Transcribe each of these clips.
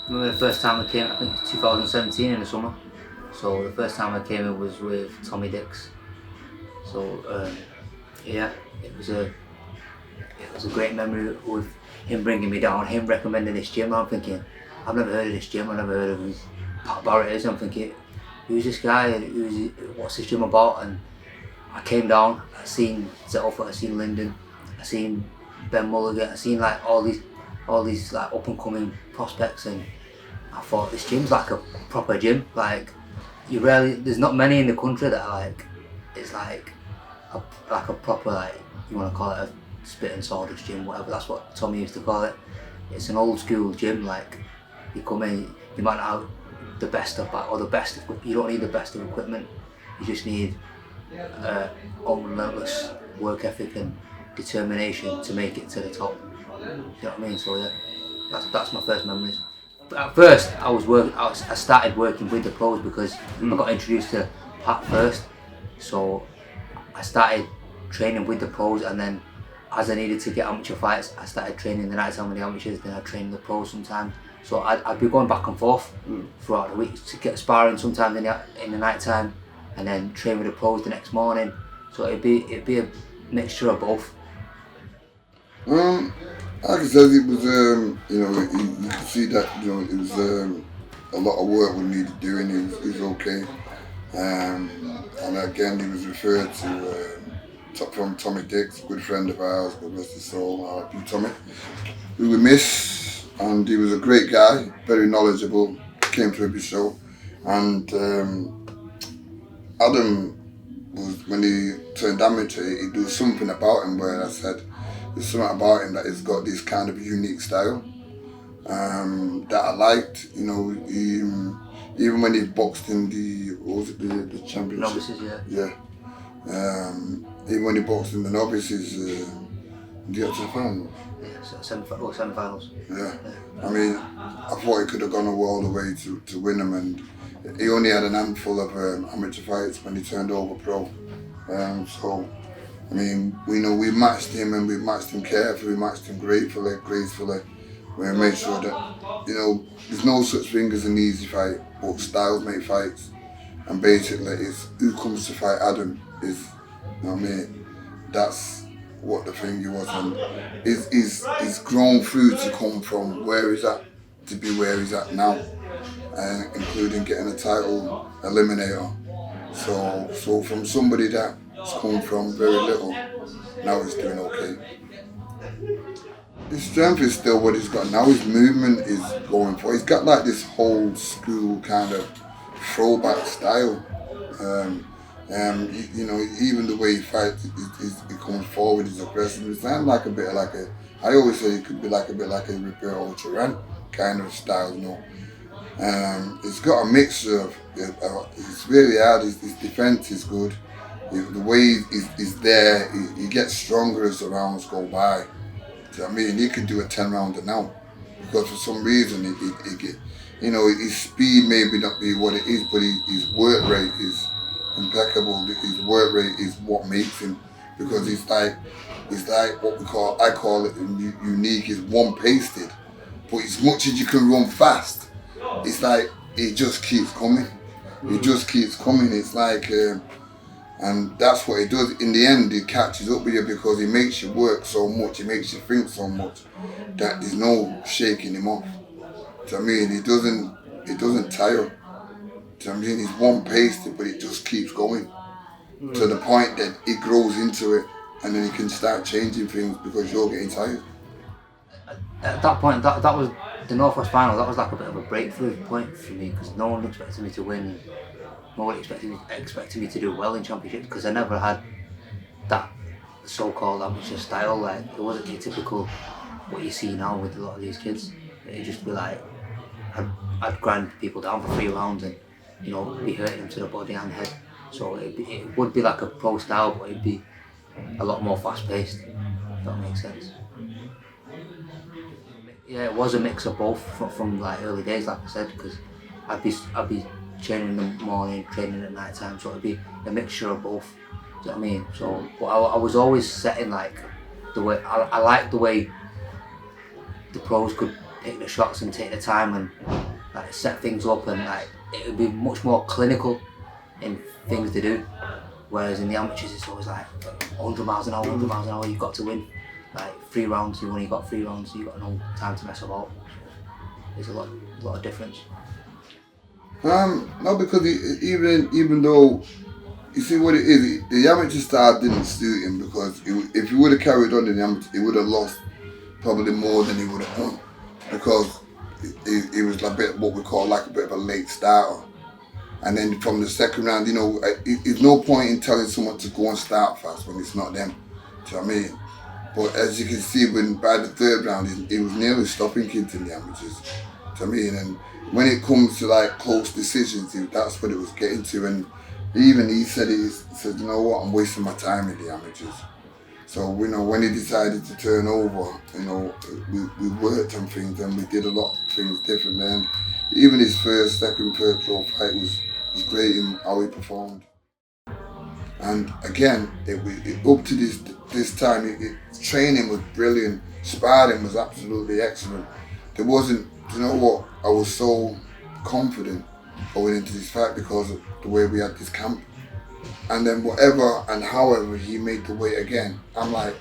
remember the first time I came, I think it was 2017 in the summer. So the first time I came in was with Tommy Dix. So yeah, it was a great memory with him bringing me down, him recommending this gym. I'm thinking, I've never heard of this gym, I've never heard of who Pat Barrett is. I'm thinking, who's this guy? What's this gym about? And I came down, I seen Zettelfoot, I seen Linden, I seen Ben Mulligan, I seen like all these like up and coming prospects, and I thought this gym's like a proper gym. Like there's not many in the country that are like, it's like a proper, like, you want to call it a spit and sawdust gym, whatever. That's what Tommy used to call it. It's an old school gym. Like, you come in, you might not have the best of you don't need the best of equipment. You just need unrelentless work ethic and determination to make it to the top. You know what I mean? So yeah, that's my first memories. But at first, I started working with the pros because I got introduced to Pat first. So I started training with the pros, and then as I needed to get amateur fights, I started training the nighttime with the amateurs, then I trained the pros sometimes. So I'd be going back and forth throughout the week to get sparring sometimes in the nighttime, and then train with the pros the next morning. So it'd be a mixture of both. Like I said, it was you could see that it was a lot of work we needed doing. It was okay, and again he was referred to from Tommy Dix, a good friend of ours, God bless his soul, R.I.P. Tommy, who we miss, and he was a great guy, very knowledgeable, came to every show, and Adam was, when he turned amateur, there was something about him where I said, there's something about him that he's got this kind of unique style that I liked. Even when he boxed in the championship. Novices, yeah. Yeah. Even when he boxed in the novices, the up to the final. Yeah, semi-finals. Yeah. I mean, I thought he could have gone all the way to win them, and he only had a handful of amateur fights when he turned over pro. So, I mean, we matched him, and we matched him carefully, we matched him gracefully. We made sure that, there's no such thing as an easy fight, but styles make fights. And basically, it's who comes to fight Adam is, that's what the thing he was. And he's grown through to come from where he's at to be where he's at now, and including getting a title eliminator. So from somebody that's come from very little, now he's doing okay. His strength is still what he's got now. His movement is going for. He's got like this whole school kind of throwback style. Even the way he fights, he comes forward, he's aggressive. It sounds like a bit like I always say it could be like a bit like a Roberto Turan kind of style, It's got a mixture of, it's really hard, his defense is good. The way he's there, he gets stronger as the rounds go by. Do you know what I mean? He could do a 10-rounder now, because for some reason his speed maybe not be what it is, but his work rate is impeccable. His work rate is what makes him, because he's like what I call it unique. Is one-pasted, but as much as you can run fast, it's like it just keeps coming. It just keeps coming. It's like. And that's what he does. In the end, he catches up with you because he makes you work so much, he makes you think so much that there's no shaking him off. Do you know what I mean? He doesn't tire. Do you know what I mean? He's one-paced, but it just keeps going to the point that he grows into it, and then he can start changing things because you're getting tired. At that point, that was the Northwest final. That was like a bit of a breakthrough point for me, because no one expected me to win. Nobody expected me to do well in championships, because I never had that so-called amateur style. Like, it wasn't your typical what you see now with a lot of these kids. It'd just be like, I'd grind people down for 3 rounds and be hurting them to the body and head. So it would be like a pro style, but it'd be a lot more fast-paced, if that makes sense. Yeah, it was a mix of both from like early days, like I said, because I'd be training in the morning, training at night time, so it'd be a mixture of both. Do you know what I mean? So, but I was always setting like the way I liked the way the pros could pick the shots and take the time and like set things up, and like it would be much more clinical in things to do. Whereas in the amateurs, it's always like 100 miles an hour, 100 miles an hour. You've got to win. Like 3 rounds, you only got 3 rounds. So you've got no time to mess about. There's a lot of difference. No, because even though, you see what it is, the amateur style didn't suit him, because if he would have carried on in the amateur, he would have lost probably more than he would have won, because he was a bit what we call like a bit of a late starter. And then from the second round, you know, it's no point in telling someone to go and start fast when it's not them. Do you know what I mean? But as you can see, by the third round, he was nearly stopping kids in the amateurs. Do you know what I mean? And when it comes to like close decisions, that's what it was getting to. And he said, you know what, I'm wasting my time in the amateurs. So, you know, when he decided to turn over, you know, we worked on things, and we did a lot of things different. And even his first, second, third pro fight was great in how he performed. And again, up to this time, training was brilliant. Sparring was absolutely excellent. There wasn't, you know what, I was so confident going into this fight because of the way we had this camp. And then whatever and however he made the weight again, I'm like,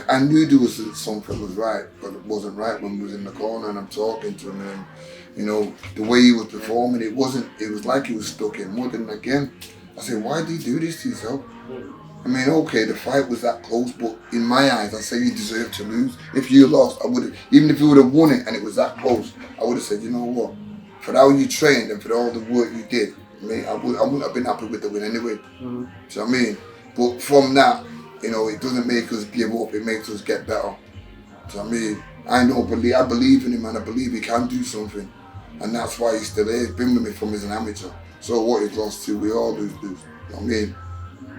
I knew there was something was right, but it wasn't right when we was in the corner and I'm talking to him, and you know, the way he was performing, it was like he was stuck in mud. And again, I said, why do you do this to yourself? I mean, okay, the fight was that close, but in my eyes, I say you deserve to lose. If you lost, I would have, even if you would have won it and it was that close, I would have said, you know what, for how you trained and for all the work you did, I mean, I wouldn't have been happy with the win anyway. Mm-hmm. Do you know what I mean? But from that, you know, it doesn't make us give up, it makes us get better. Do you know what I mean? I believe in him, and I believe he can do something. And that's why he's still here. He's been with me from as an amateur. So what he's lost to, we all lose. You know what I mean?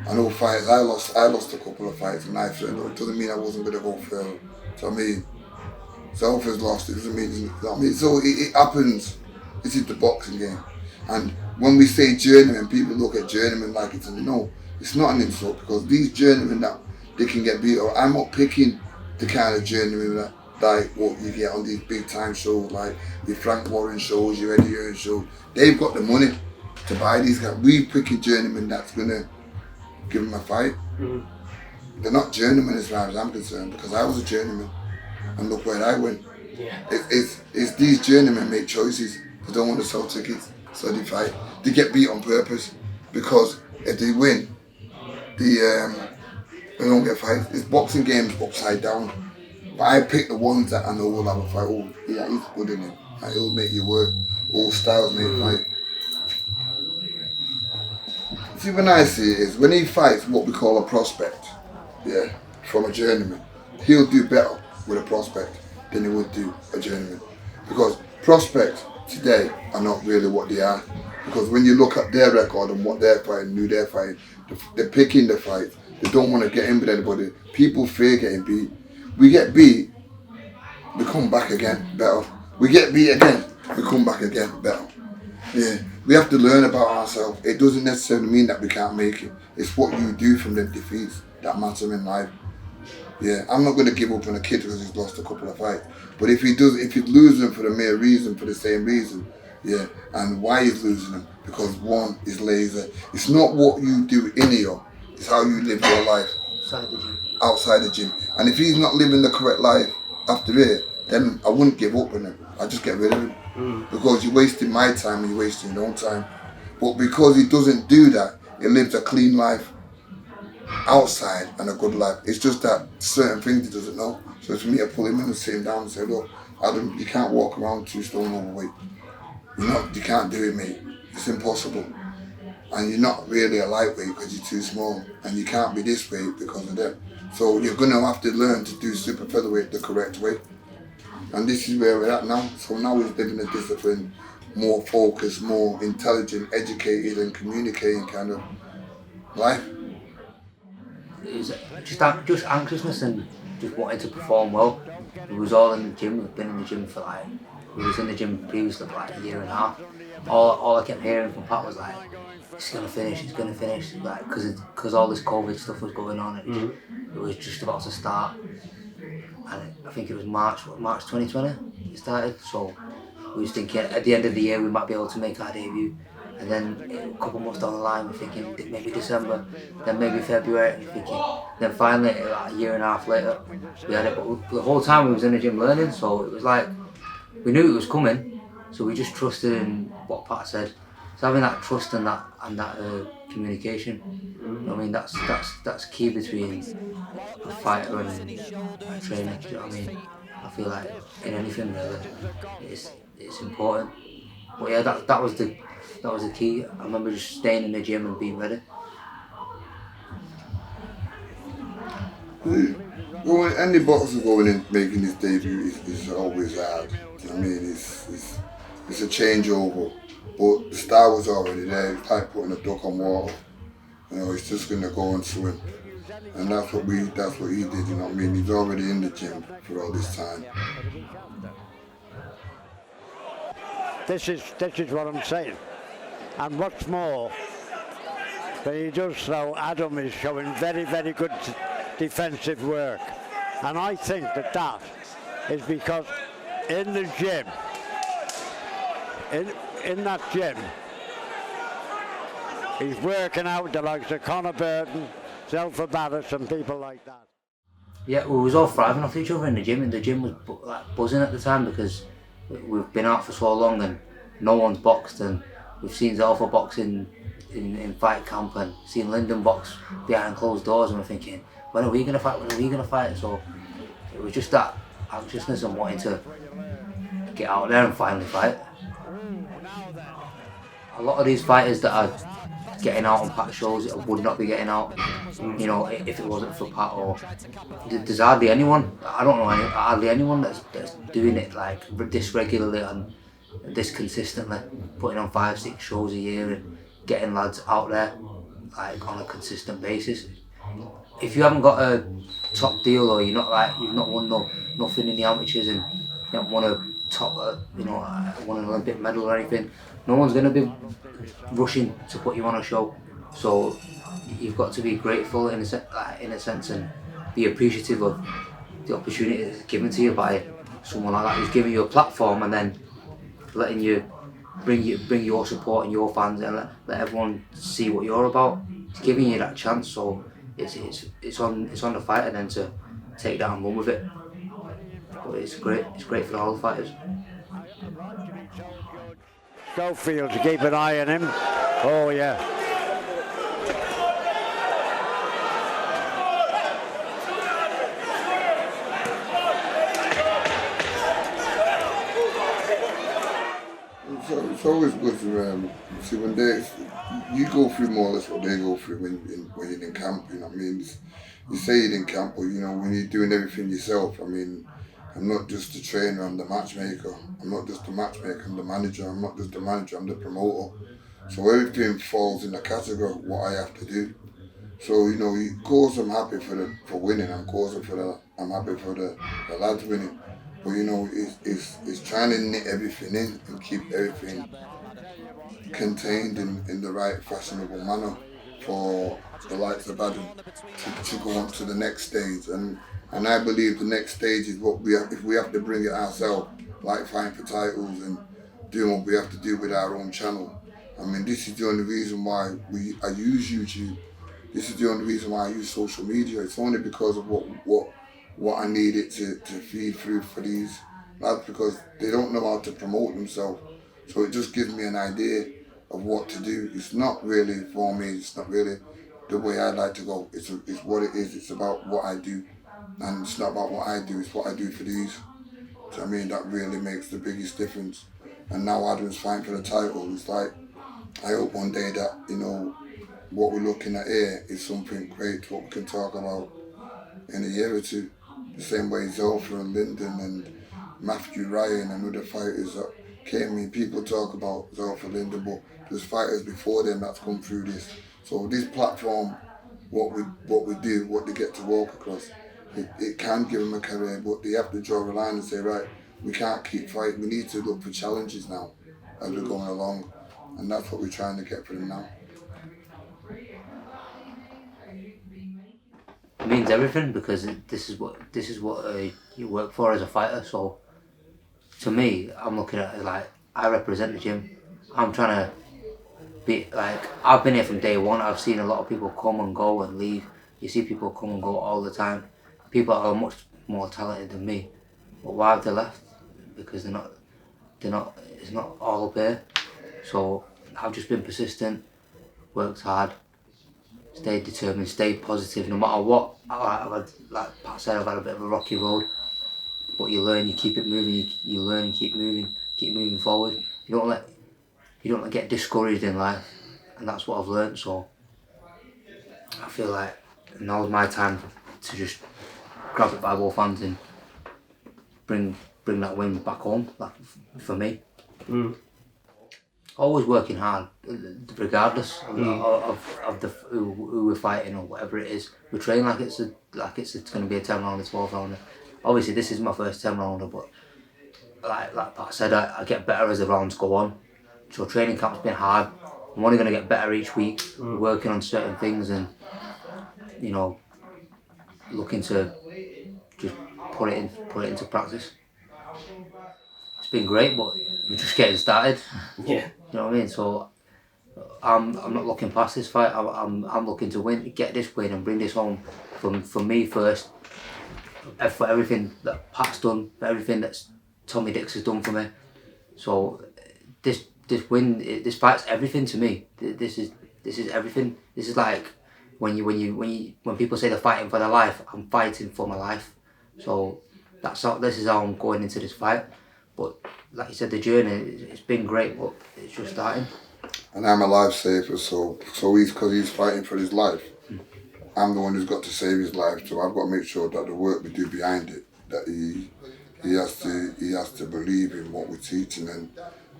I know fights, I lost a couple of fights, and I said, it doesn't mean I wasn't going to go further. Do you know what I mean? Self has lost, it doesn't mean, you know what I mean? So it happens. This is the boxing game. And when we say journeyman, people look at journeyman like it's no, it's not an insult, because these journeymen that they can get beat up, I'm not picking the kind of journeyman that like what you get on these big time shows, like your Frank Warren shows, your Eddie Hearn shows. They've got the money to buy these guys. We pick a journeyman that's gonna give them a fight. Mm-hmm. They're not journeymen as far as I'm concerned, because I was a journeyman and look where I went. Yeah. It's these journeymen make choices. They don't want to sell tickets, so they fight. They get beat on purpose, because if they win, they don't get fights. It's boxing games upside down. But I pick the ones that I know will have a fight. Oh, yeah, he's good in it. Like, he'll make you work. All styles make fight. See, when I see it is, when he fights what we call a prospect, yeah, from a journeyman, he'll do better with a prospect than he would do a journeyman. Because prospects today are not really what they are. Because when you look at their record and what they're fighting, who they're fighting, they're picking the fight. They don't want to get in with anybody. People fear getting beat. We get beat, we come back again better. We get beat again, we come back again better. Yeah, we have to learn about ourselves. It doesn't necessarily mean that we can't make it. It's what you do from the defeats that matter in life. Yeah, I'm not going to give up on a kid because he's lost a couple of fights. But if he loses them for the mere reason, for the same reason, yeah, and why he's losing them, because one is lazy. It's not what you do in here, it's how you live your life. Outside the gym. And if he's not living the correct life after it, then I wouldn't give up on him. I'd just get rid of him. Because you're wasting my time and you're wasting your own time. But because he doesn't do that, he lives a clean life outside and a good life. It's just that certain things he doesn't know. So it's for me to pull him in and sit him down and say, look, Adam, you can't walk around 2 stone overweight. You can't do it, mate. It's impossible. And you're not really a lightweight because you're too small. And you can't be this weight because of that. So you're going to have to learn to do super featherweight the correct way. And this is where we're at now. So now we're living a discipline, more focused, more intelligent, educated and communicating kind of life. It's just anxiousness and just wanting to perform well. We was all in the gym, we've been in the gym for we was in the gym previously for a year and a half. All I kept hearing from Pat was like, it's gonna finish, like, because all this COVID stuff was going on, and it was just about to start. And I think it was March 2020 it started. So we was thinking at the end of the year we might be able to make our debut. And then a couple months down the line, we're thinking maybe December, then maybe February, and we're thinking. Then finally, like a year and a half later, we had it. But the whole time we was in the gym learning, so it was like we knew it was coming, so we just trusted in what Pat said. So having that trust and that communication, I mean that's key between a fighter and a trainer. Do you know what I mean? I feel like in anything really, it's important. But yeah, that was the key. I remember just staying in the gym and being ready. Well, any boxer going in making his debut is always hard. Do you know what I mean? It's a changeover, but the style was already there. It's like putting a duck on water. You know, it's just gonna go and swim, and that's what he did. You know what I mean? He's already in the gym for all this time. This is what I'm saying. And what's more, that he does so, Adam is showing very, very good defensive work. And I think that is because in the gym, in that gym, he's working out the likes of Conor Burton, Zelfa Barrett and people like that. Yeah, we was all thriving off each other in the gym, and the gym was like buzzing at the time because we've been out for so long and no one's boxed, and we've seen Zelfa boxing in fight camp and seen Lyndon box behind closed doors, and we're thinking, when are we going to fight? When are we going to fight? So it was just that anxiousness and wanting to get out there and finally fight. A lot of these fighters that are getting out on Pat shows would not be getting out, you know, if it wasn't for Pat. Or there's hardly anyone. I don't know hardly anyone that's doing it like this regularly and this consistently, putting on 5-6 shows a year and getting lads out there like on a consistent basis. If you haven't got a top deal, or you've not won nothing in the amateurs, and you haven't won a top, won an Olympic medal or anything, no one's going to be rushing to put you on a show. So you've got to be grateful in a sense, and be appreciative of the opportunity that's given to you by someone like that who's giving you a platform and then letting you bring your support and your fans and let everyone see what you're about. It's giving you that chance, so it's on the fighter then to take that and run with it. But it's great for all the fighters. Schofield to keep an eye on him. Oh yeah. It's always good to see when you go through more or less what they go through when you're in camp. You know what I mean? You say you're in camp, but you know when you're doing everything yourself. I mean, I'm not just the trainer, I'm the matchmaker. I'm not just the matchmaker, I'm the manager. I'm not just the manager, I'm the promoter. So everything falls in the category of what I have to do. So you know, of course I'm happy for winning. I'm happy for the lads winning. But you know, it's trying to knit everything in and keep everything contained in the right fashionable manner for the likes of Adam to go on to the next stage. And I believe the next stage is what if we have to bring it ourselves, like fighting for titles and doing what we have to do with our own channel. I mean, this is the only reason why I use YouTube. This is the only reason why I use social media. It's only because of what I need it to feed through for these lads, because they don't know how to promote themselves. So it just gives me an idea of what to do. It's not really for me, it's not really the way I like to go. It's what it is, it's about what I do. And it's not about what I do, it's what I do for these. So I mean, that really makes the biggest difference. And now Adam's fighting for the title. It's like, I hope one day that, you know, what we're looking at here is something great, what we can talk about in a year or two. The same way Zelfa and Lyndon and Matthew Ryan and other fighters that came in. People talk about Zelfa, Lyndon, but there's fighters before them that's come through this. So this platform, what we do, what they get to walk across, it can give them a career, but they have to draw a line and say, right, we can't keep fighting. We need to look for challenges now as we're going along, and that's what we're trying to get for them now. It means everything, because this is what you work for as a fighter. So to me, I'm looking at it like I represent the gym. I'm trying to be like, I've been here from day one. I've seen a lot of people come and go and leave. You see people come and go all the time. People are much more talented than me, but why have they left? Because they're not. It's not all up here. So I've just been persistent, worked hard, stayed determined, stayed positive. No matter what, I've had, like Pat said, I've had a bit of a rocky road. But you learn, you keep it moving. You learn and keep moving forward. You don't get discouraged in life, and that's what I've learned. So I feel like now's my time to just grab it by both hands and bring that win back home. Like for me, always working hard, regardless of the who we're fighting or whatever it is. We train like it's going to be a 10 rounder, 12 rounder. Obviously, this is my first 10 rounder, but like Pat said, I get better as the rounds go on. So training camp's been hard. I'm only going to get better each week, working on certain things and, you know, looking to just put it into practice. It's been great, but we're just getting started. Yeah. You know what I mean? So I'm not looking past this fight. I'm looking to win, get this win and bring this home for me first. For everything that Pat's done, for everything that Tommy Dix has done for me. So this win, this fight's everything to me. This is everything. This is like when people say they're fighting for their life, I'm fighting for my life. So this is how I'm going into this fight. But like you said, the journey, it's been great, but it's just starting. And I'm a lifesaver, so because he's fighting for his life. I'm the one who's got to save his life, so I've got to make sure that the work we do behind it, that he has to believe in what we're teaching and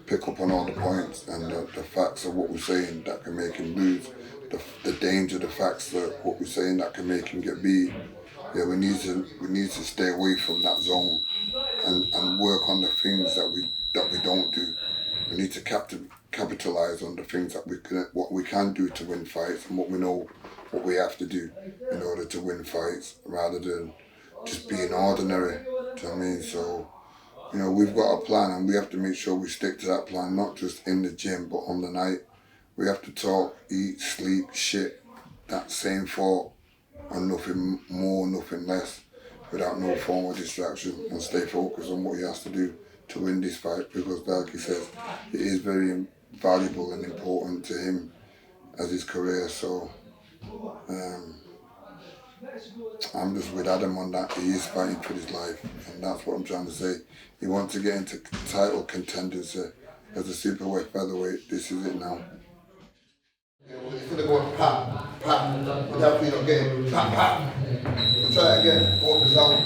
pick up on all the points and the facts of what we're saying that can make him lose, the danger, the facts that what we're saying that can make him get beat. Yeah, we need to stay away from that zone and work on the things that we don't do. We need to capitalize on the things that what we can do to win fights and what we know what we have to do in order to win fights rather than just being ordinary. Do you know what I mean? So, you know, we've got a plan and we have to make sure we stick to that plan, not just in the gym, but on the night. We have to talk, eat, sleep, shit, that same thought, and nothing more, nothing less, without no form of distraction, and stay focused on what he has to do to win this fight, because like he says, it is very valuable and important to him as his career. So I'm just with Adam on that. He is fighting for his life, and that's what I'm trying to say. He wants to get into title contenders as a superweight featherweight. This is it now. He's gonna go on pat, without feet, not getting pat. Try it again, walk this out.